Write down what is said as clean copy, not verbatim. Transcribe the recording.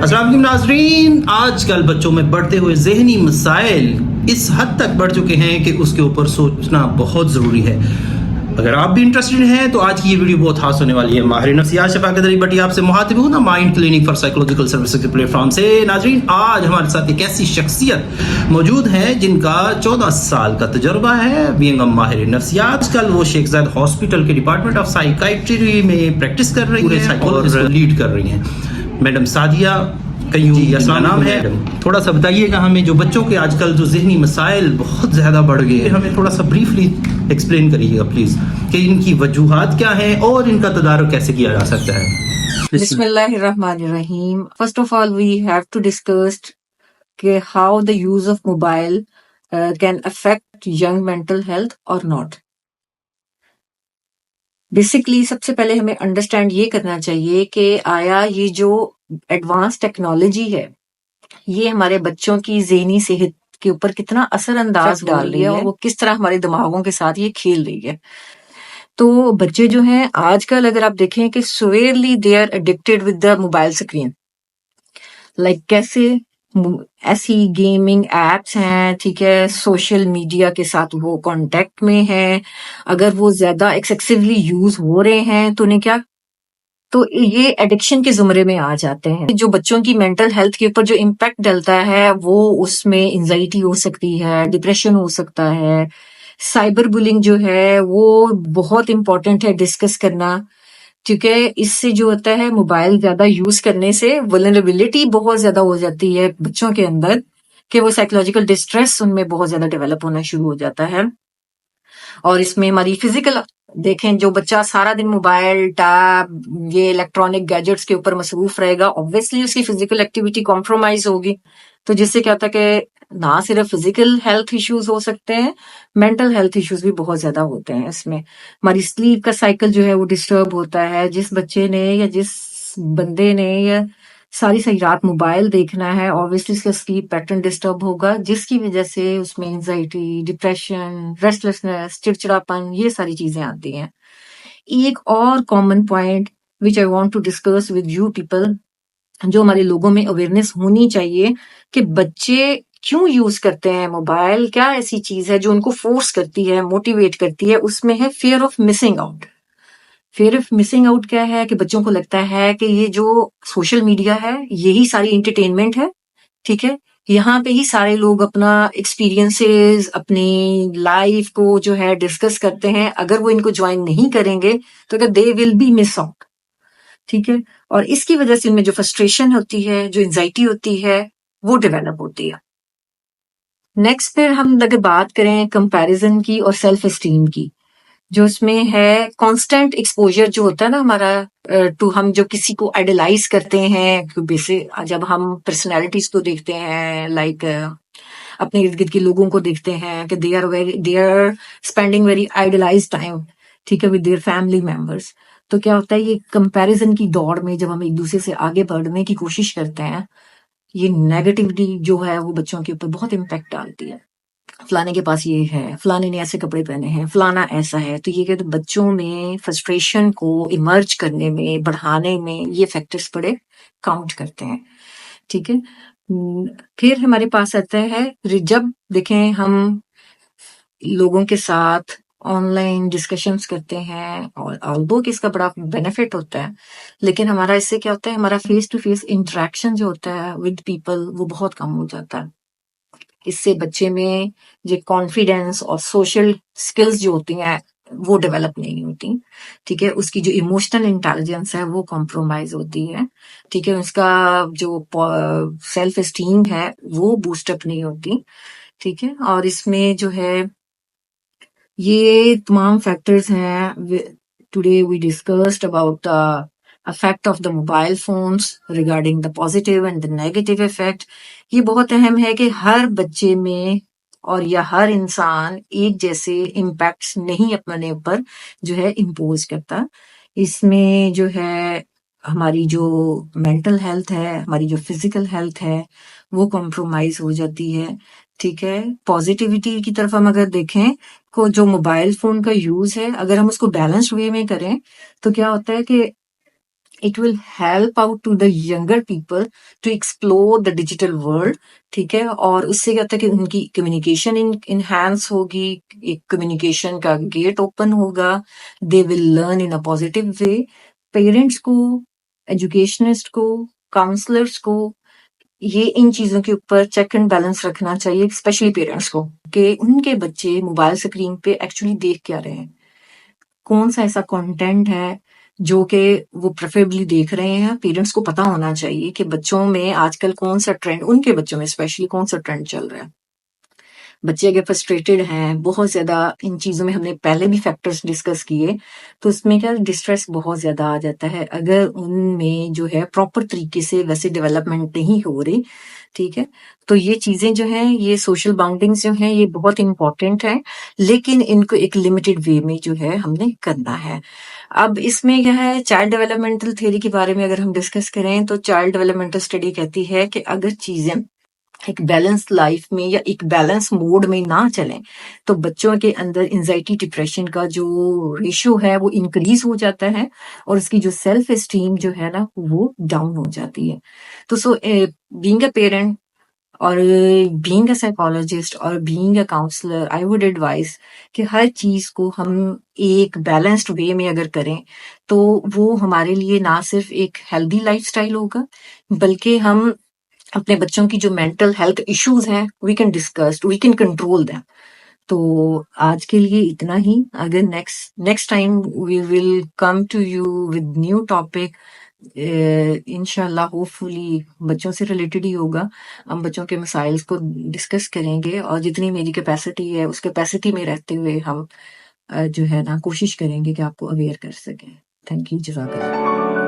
अस्सलाम वालेकुम नाज़रीन, आजकल बच्चों में बढ़ते हुए ज़हनी मसाइल इस हद तक बढ़ चुके हैं कि उसके ऊपर सोचना बहुत ज़रूरी है। अगर आप भी इंटरेस्टेड हैं तो आज की ये वीडियो बहुत खास होने वाली है। माहिर नफ्सियात शफाकत अली भट्टी आपसे मुखातिब हूँ ना, mind clinic for psychological services के प्लेटफॉर्म से। नाज़रीन, आज हमारे साथ एक ऐसी शख्सियत मौजूद है जिनका 14 साल का तजुर्बा है बीइंग अ माहिर नफ्सियात। आजकल वो शेख ज़ायद हॉस्पिटल के डिपार्टमेंट ऑफ साइकाइट्री में प्रैक्टिस कर रही है और लीड कर रही हैं। मैडम सादिया कयूमी अस्सलाम नाम है। थोड़ा सा बताइएगा हमें, जो बच्चों के आजकल जो जहनी मसाइल बहुत ज़्यादा बढ़ गए, हमें थोड़ा सा ब्रीफली एक्सप्लेन करिएगा प्लीज़ कि इनकी वजूहात क्या हैं और इनका तदारुक कैसे किया जा सकता है। Bismillahirrahmanirrahim. First of all, we have to discuss how the use of mobile can affect young mental health or not. Basically सबसे पहले हमें अंडरस्टैंड ये करना चाहिए कि आया ये जो एडवांस टेक्नोलॉजी है ये हमारे बच्चों की ज़हनी सेहत के ऊपर कितना असरअंदाज डाल रही है और वो किस तरह हमारे दिमागों के साथ ये खेल रही है। तो बच्चे जो हैं आजकल अगर आप देखें कि severely they are addicted with the mobile screen. Like कैसे? ऐसी गेमिंग एप्स हैं, ठीक है, सोशल मीडिया के साथ वो कांटेक्ट में है। अगर वो ज्यादा एक्सेसिवली यूज हो रहे हैं तो उन्हें क्या, तो ये एडिक्शन के जुमरे में आ जाते हैं। जो बच्चों की मेंटल हेल्थ के ऊपर जो इम्पैक्ट डलता है वो उसमें एंजाइटी हो सकती है, डिप्रेशन हो सकता है। साइबर बुलिंग जो है वो बहुत इंपॉर्टेंट है डिस्कस करना, क्योंकि इससे जो होता है मोबाइल ज्यादा यूज करने से वल्नरेबिलिटी बहुत ज्यादा हो जाती है बच्चों के अंदर, कि वो साइकोलॉजिकल डिस्ट्रेस उनमें बहुत ज्यादा डेवलप होना शुरू हो जाता है। और इसमें हमारी फिजिकल देखें, जो बच्चा सारा दिन मोबाइल टैब ये इलेक्ट्रॉनिक गैजेट्स के ऊपर मसरूफ रहेगा, ऑब्वियसली उसकी फिजिकल एक्टिविटी कॉम्प्रोमाइज होगी। तो जिससे क्या होता है कि ना सिर्फ फिजिकल हेल्थ इश्यूज हो सकते हैं, मेंटल हेल्थ इश्यूज भी बहुत ज्यादा होते हैं। इसमें हमारी स्लीप का साइकिल जो है वो डिस्टर्ब होता है। जिस बच्चे ने या जिस बंदे ने या सारी रात मोबाइल देखना है, ऑब्वियसली उसका स्लीप पैटर्न डिस्टर्ब होगा, जिसकी वजह से उसमें एंजाइटी, डिप्रेशन, रेस्टलेसनेस, चिड़चिड़ापन, ये सारी चीजें आती हैं। एक और common point which I want to discuss with you people, जो हमारे लोगों में अवेयरनेस होनी चाहिए कि बच्चे क्यों यूज करते हैं मोबाइल, क्या ऐसी चीज है जो उनको फोर्स करती है, मोटिवेट करती है। उसमें है fear of missing out. Fear of missing out क्या है कि बच्चों को लगता है कि ये जो सोशल मीडिया है यही सारी इंटरटेनमेंट है, ठीक है, यहाँ पे ही सारे लोग अपना एक्सपीरियंसेस, अपनी लाइफ को जो है डिस्कस करते हैं। अगर वो इनको ज्वाइन नहीं करेंगे तो they will be miss out, ठीक है। और इसकी वजह से इनमें जो फ्रस्ट्रेशन होती है, जो एंजाइटी होती है, वो डेवलप होती है। नेक्स्ट फिर हम अगर बात करें कंपैरिजन की और सेल्फ एस्टीम की, जो इसमें है कांस्टेंट एक्सपोजर जो होता है ना हमारा टू, हम जो किसी को आइडलाइज करते हैं, बेसिक जब हम पर्सनैलिटीज को देखते हैं, लाइक अपने इर्द गिर्द के लोगों को देखते हैं कि they are spending very idealise time, ठीक है, विद देयर फैमिली मेंबर्स। तो क्या होता है, ये कंपैरिजन की दौड़ में जब हम एक दूसरे से आगे बढ़ने की कोशिश करते हैं, ये नेगेटिविटी जो है वो बच्चों के ऊपर बहुत इम्पैक्ट डालती है। फलाने के पास ये है, फलाने ने ऐसे कपड़े पहने हैं, फलाना ऐसा है। तो ये कहते बच्चों में फ्रस्ट्रेशन को इमर्ज करने में, बढ़ाने में ये फैक्टर्स बड़े काउंट करते हैं, ठीक है। फिर हमारे पास आता है जब देखें हम लोगों के साथ ऑनलाइन डिस्कशंस करते हैं, और ऑल्दो कि इसका बड़ा बेनिफिट होता है, लेकिन हमारा इससे क्या होता है, हमारा फेस टू फेस इंटरेक्शन जो होता है विद पीपल वो बहुत कम हो जाता है। इससे बच्चे में जो कॉन्फिडेंस और सोशल स्किल्स जो होती हैं वो डेवलप नहीं होती, ठीक है। उसकी जो इमोशनल इंटेलिजेंस है वो कॉम्प्रोमाइज होती है, ठीक है। उसका जो सेल्फ एस्टीम है वो बूस्टअप नहीं होती, ठीक है। और इसमें जो है ये तमाम फैक्टर्स हैं। Today we discussed about the effect of the mobile phones regarding the positive and the negative effect। ये बहुत अहम है कि हर बच्चे में और या हर इंसान एक जैसे इम्पैक्ट्स नहीं अपने ऊपर जो है इम्पोज करता। इसमें जो है हमारी जो मेंटल हेल्थ है, हमारी जो फिजिकल हेल्थ है वो कॉम्प्रोमाइज हो जाती है, ठीक है। पॉजिटिविटी की तरफ हम अगर देखें को जो मोबाइल फोन का यूज है, अगर हम उसको बैलेंस्ड वे में करें तो क्या होता है कि it will help out to the younger people to explore the digital world, ठीक है। और उससे क्या होता है कि उनकी कम्युनिकेशन इनहैंस होगी, एक कम्युनिकेशन का गेट ओपन होगा, they will learn in a positive way. Parents को, एजुकेशनिस्ट को, काउंसलर्स को ये इन चीजों के ऊपर चेक एंड बैलेंस रखना चाहिए, स्पेशली पेरेंट्स को, कि उनके बच्चे मोबाइल स्क्रीन पे एक्चुअली देख क्या रहे हैं, कौन सा ऐसा कंटेंट है जो कि वो प्रेफरेबली देख रहे हैं। पेरेंट्स को पता होना चाहिए कि बच्चों में आजकल कौन सा ट्रेंड, उनके बच्चों में स्पेशली कौन सा ट्रेंड चल रहा है। बच्चे अगर फ्रस्ट्रेटेड हैं बहुत ज्यादा, इन चीजों में हमने पहले भी फैक्टर्स डिस्कस किए, तो उसमें क्या डिस्ट्रेस बहुत ज्यादा आ जाता है अगर उनमें जो है प्रॉपर तरीके से वैसे डेवलपमेंट नहीं हो रही, ठीक है। तो ये चीजें जो हैं, ये सोशल बाउंडिंग्स जो हैं, ये बहुत इंपॉर्टेंट है, लेकिन इनको एक लिमिटेड वे में जो है हमने करना है। अब इसमें क्या है, चाइल्ड डेवलपमेंटल थ्योरी के बारे में अगर हम डिस्कस करें तो चाइल्ड डेवलपमेंटल स्टडी कहती है कि अगर चीजें एक बैलेंस लाइफ में या एक बैलेंस मोड में ना चलें तो बच्चों के अंदर एंजाइटी डिप्रेशन का जो रेशियो है वो इंक्रीज हो जाता है और उसकी जो सेल्फ एस्टीम जो है ना वो डाउन हो जाती है। तो सो बीइंग अ पेरेंट और बीइंग अ साइकोलॉजिस्ट और being a counsellor, I would advise कि हर चीज को हम एक बैलेंस्ड वे में अगर करें तो वो हमारे लिए ना सिर्फ एक हेल्दी लाइफस्टाइल होगा, बल्कि हम अपने बच्चों की जो मेंटल हेल्थ इश्यूज हैं we can discuss, we can control them. तो आज के लिए इतना ही। अगर next time we will come to you with new topic, इंशाल्लाह होपफुली बच्चों से रिलेटेड ही होगा। हम बच्चों के मसाइल्स को डिस्कस करेंगे और जितनी मेरी कैपेसिटी है उस कैपेसिटी में रहते हुए हम जो है ना कोशिश करेंगे कि आपको अवेयर कर सकें। थैंक यू, जज़ाकल्लाह।